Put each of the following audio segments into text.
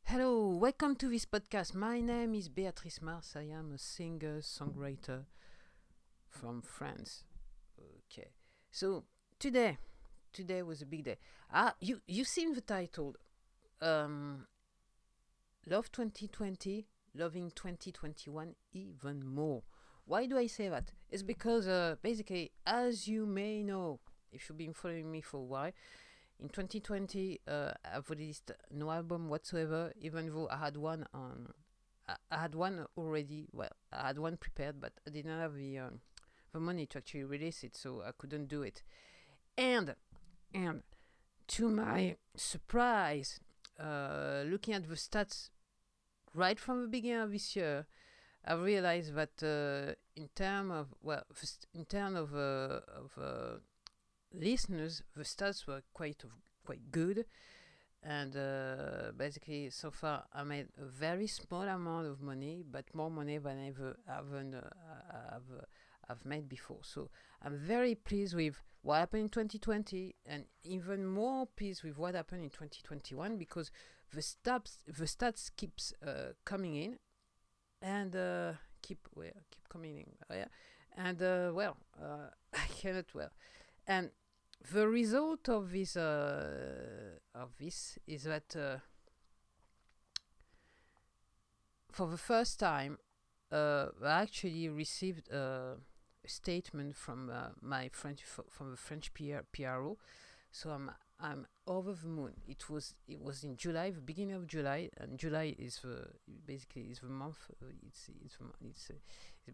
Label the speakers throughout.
Speaker 1: Hello, welcome to this podcast. My name is Beatrice Marse. I am a singer-songwriter from France. Okay, so today, today was a big day. You've seen the title, um, Love 2020, Loving 2021 even more. Why do I say that? It's because basically, as you may know, if you've been following me for a while, in 2020, I've released no album whatsoever, even though I had one already. Well, I had one prepared, but I didn't have the money to actually release it, so I couldn't do it. And and to my surprise, looking at the stats right from the beginning of this year, I realized that in terms of listeners, the stats were quite good, and basically so far I made a very small amount of money, but more money than I ever I've made before. So I'm very pleased with what happened in 2020, and even more pleased with what happened in 2021 because the stats keeps coming in and keep coming in. Yeah, and I cannot well and the result of this is that for the first time, I actually received a statement from from the French PRO. So I'm over the moon. It was in July, the beginning of July, and July is basically is the month. It's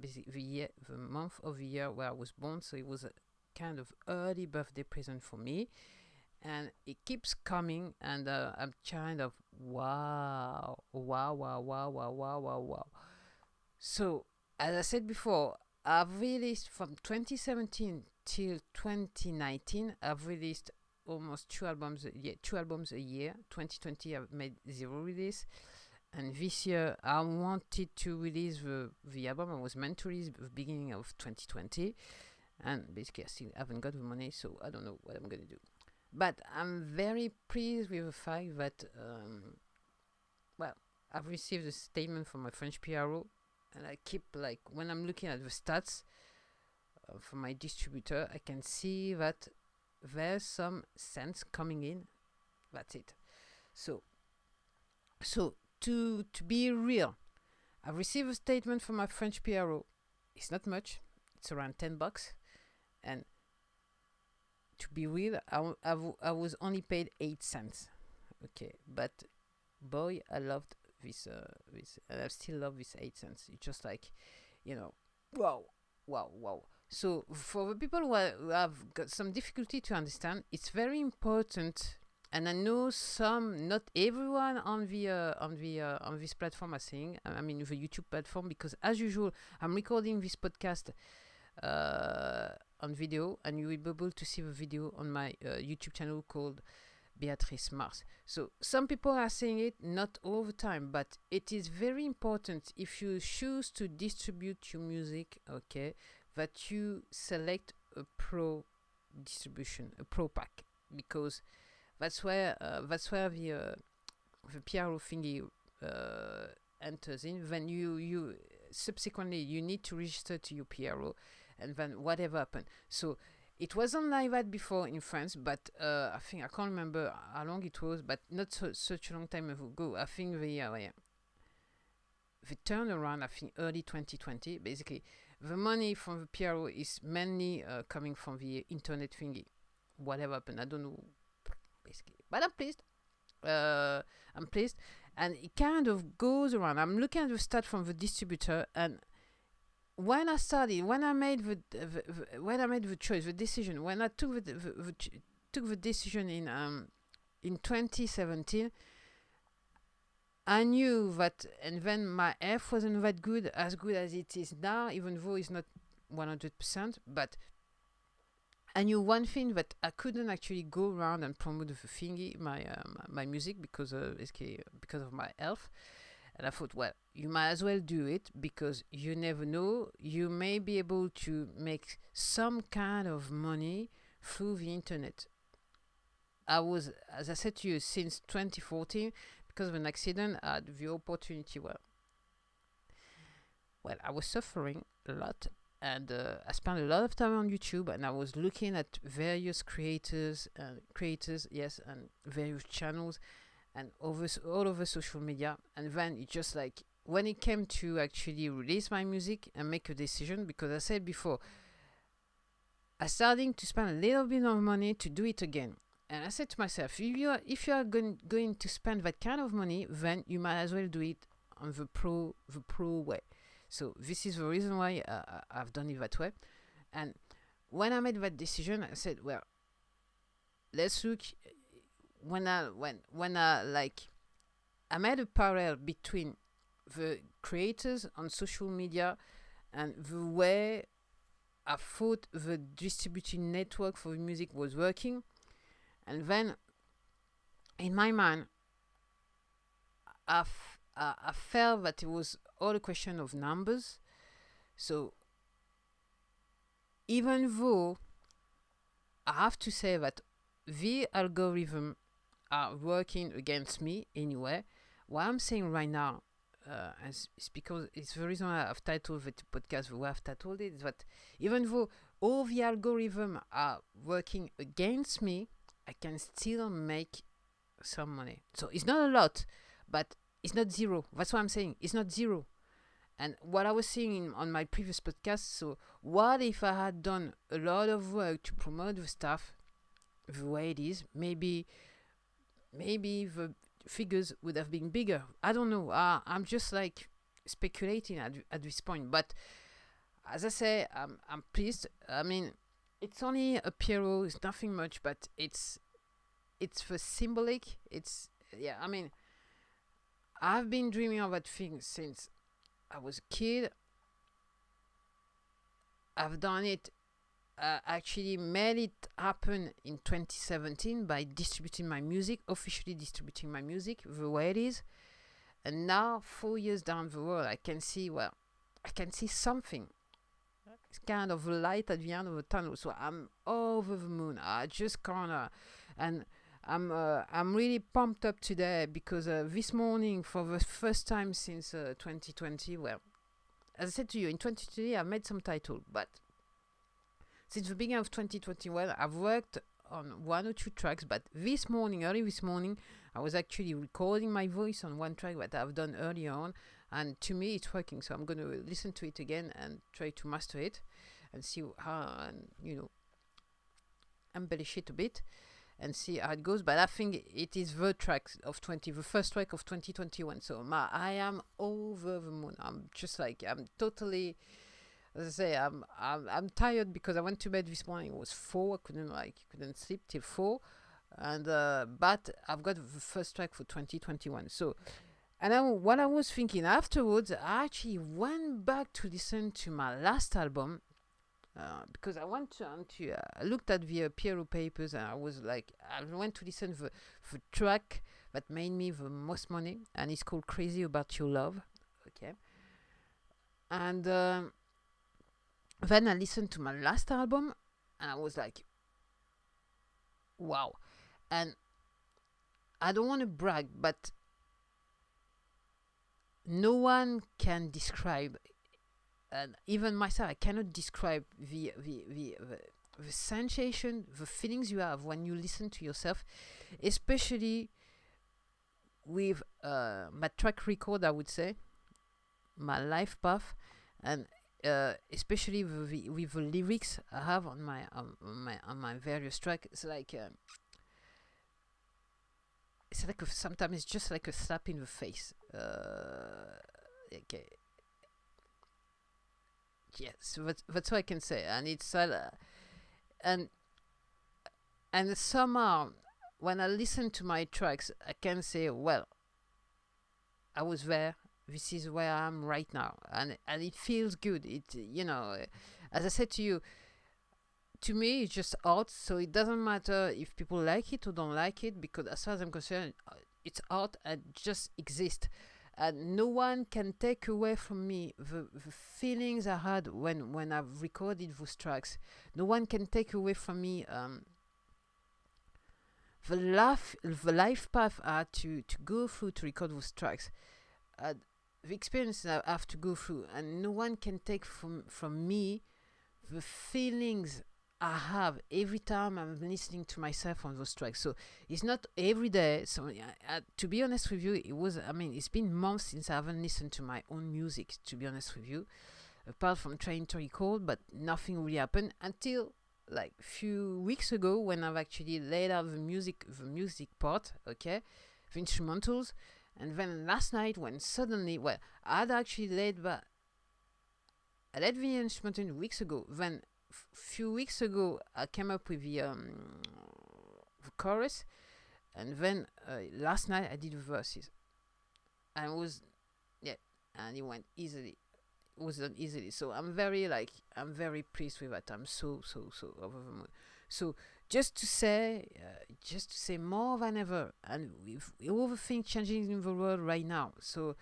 Speaker 1: basically the month of the year where I was born. So it was a kind of early birthday present for me, and it keeps coming, and I'm kind of wow. So as I said before, I've released from 2017 till 2019. I've released almost two albums a year. 2020 I've made zero release, and this year I wanted to release the album I was meant to release at the beginning of 2020, and basically I still haven't got the money, so I don't know what I'm gonna do. But I'm very pleased with the fact that well, I've received a statement from my French PRO, and I keep like when I'm looking at the stats from my distributor, I can see that there's some cents coming in. That's it. So to be real, I've received a statement from my French PRO. It's not much. It's around $10, and to be real, I was only paid 8 cents. Okay, but boy, I loved this, and I still love this 8 cents. It's just like, you know, wow, wow. So for the people who have got some difficulty to understand, it's very important. And I know not everyone on this platform are saying. I mean, the YouTube platform, because as usual, I'm recording this podcast uh, on video, and you will be able to see the video on my YouTube channel called Beatrice Marse. So some people are saying it, not all the time, but it is very important if you choose to distribute your music, okay, that you select a pro distribution, a pro pack, because that's where the PRO thingy enters in. Then you subsequently you need to register to your PRO, and then whatever happened. So it wasn't like that before in France, but I think I can't remember how long it was, but not such a long time ago. I think the turnaround, I think early 2020, basically, the money from the PRO is mainly coming from the internet thingy. Whatever happened, I don't know, basically. But I'm pleased. I'm pleased. And it kind of goes around. I'm looking at the stat from the distributor, and when I made the choice, the decision, when I took the decision in 2017, I knew that, and then my F wasn't that good, as it is now, even though it's not 100%. But I knew one thing, that I couldn't actually go around and promote the thingy, my music, because basically because of my health. And I thought, well, you might as well do it, because you never know, you may be able to make some kind of money through the internet. I was, as I said to you, since 2014, because of an accident, I had the opportunity. Well, I was suffering a lot, and I spent a lot of time on YouTube, and I was looking at various creators, yes, and various channels, and all over social media. And then it just like when it came to actually release my music and make a decision, because I said before, I starting to spend a little bit of money to do it again. And I said to myself, if you are going to spend that kind of money, then you might as well do it on the pro way. So this is the reason why I've done it that way. And when I made that decision, I said, well, let's look. When I like, I made a parallel between the creators on social media and the way I thought the distributing network for music was working. And then in my mind, I felt that it was all a question of numbers. So even though I have to say that the algorithm are working against me anyway, what I'm saying right now, it's because it's the reason why I've titled the podcast the way I've titled it, is that even though all the algorithm are working against me, I can still make some money. So it's not a lot, but it's not zero. That's what I'm saying. It's not zero. And what I was saying on my previous podcast, so what if I had done a lot of work to promote the stuff the way it is? Maybe the figures would have been bigger. I don't know. I'm just like speculating at this point. But as I say, I'm pleased. I mean, it's only a Piero. It's nothing much, but it's for symbolic. It's, yeah. I mean, I've been dreaming of that thing since I was a kid. I've done it. Actually made it happen in 2017 by officially distributing my music the way it is. And now, 4 years down the road, I can see something. It's kind of a light at the end of the tunnel. So I'm over the moon. I just can't. And I'm really pumped up today because this morning, for the first time since 2020, well, as I said to you, in 2020 I made some title, but since the beginning of 2021, I've worked on 1 or 2 tracks, but early this morning, I was actually recording my voice on one track that I've done earlier on, and to me it's working, so I'm going to listen to it again and try to master it and see how, and embellish it a bit and see how it goes. But I think it is the first track of 2021, so I am over the moon. I'm totally, as I say, I'm tired because I went to bed this morning. It was 4. I couldn't sleep till 4, and but I've got the first track for 2021. So, and what I was thinking afterwards, I actually went back to listen to my last album because I went to I looked at the Piero papers, and I went to listen to the track that made me the most money, and it's called "Crazy About Your Love." Okay, and then I listened to my last album, and I was like, wow. And I don't want to brag, but no one can describe, and even myself, I cannot describe the sensation, the feelings you have when you listen to yourself, especially with my track record, I would say, my life path, and especially with the lyrics I have on my various tracks. It's like sometimes it's just like a slap in the face. Okay, yes, so that's what I can say, and it's and somehow when I listen to my tracks, I can say, well, I was there. This is where I am right now, and it feels good. As I said to you, to me it's just art, so it doesn't matter if people like it or don't like it, because as far as I'm concerned, it's art and just exists, and no one can take away from me the feelings I had when I've recorded those tracks. No one can take away from me the life path I had to go through to record those tracks, uh, the experience I have to go through, and no one can take from me the feelings I have every time I'm listening to myself on those tracks. So it's not every day. So to be honest with you, it's been months since I haven't listened to my own music, to be honest with you, apart from trying to record, but nothing really happened until like few weeks ago when I've actually laid out the music part, okay, the instrumentals, and then last night when suddenly, well, I'd actually I laid the instrumental weeks ago. Then few weeks ago I came up with the chorus, and then last night I did the verses, and it was, yeah, and it went easily. It was done easily. So I'm very pleased with that. I'm so over the moon. So just to say more than ever, and with all the things changing in the world right now. So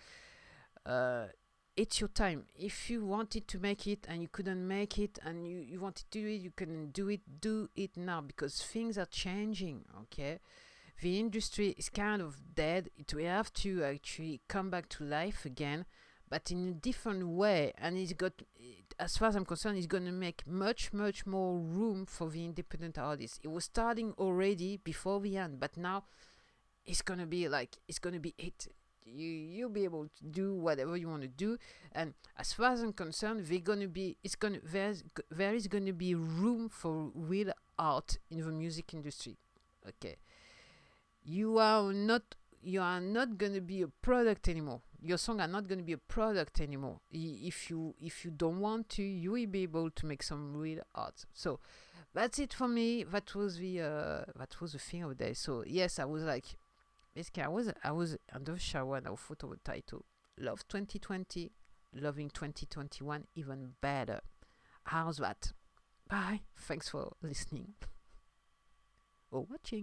Speaker 1: uh, it's your time. If you wanted to make it and you couldn't make it, and you wanted to do it, you couldn't do it. Do it now, because things are changing. Okay, the industry is kind of dead. It will have to actually come back to life again, but in a different way. And as far as I'm concerned, it's going to make much more room for the independent artists. It was starting already before the end, but now it's going to be it. You'll be able to do whatever you want to do, and as far as I'm concerned, there is going to be room for real art in the music industry. Okay, you are not going to be a product anymore. Your song are not going to be a product anymore. If you don't want to, you will be able to make some real art. So that's it for me. That was the thing of the day. So yes, I was like, basically, I was under the shower and I thought of a title: Love 2020, Loving 2021 even better. How's that? Bye. Thanks for listening or watching.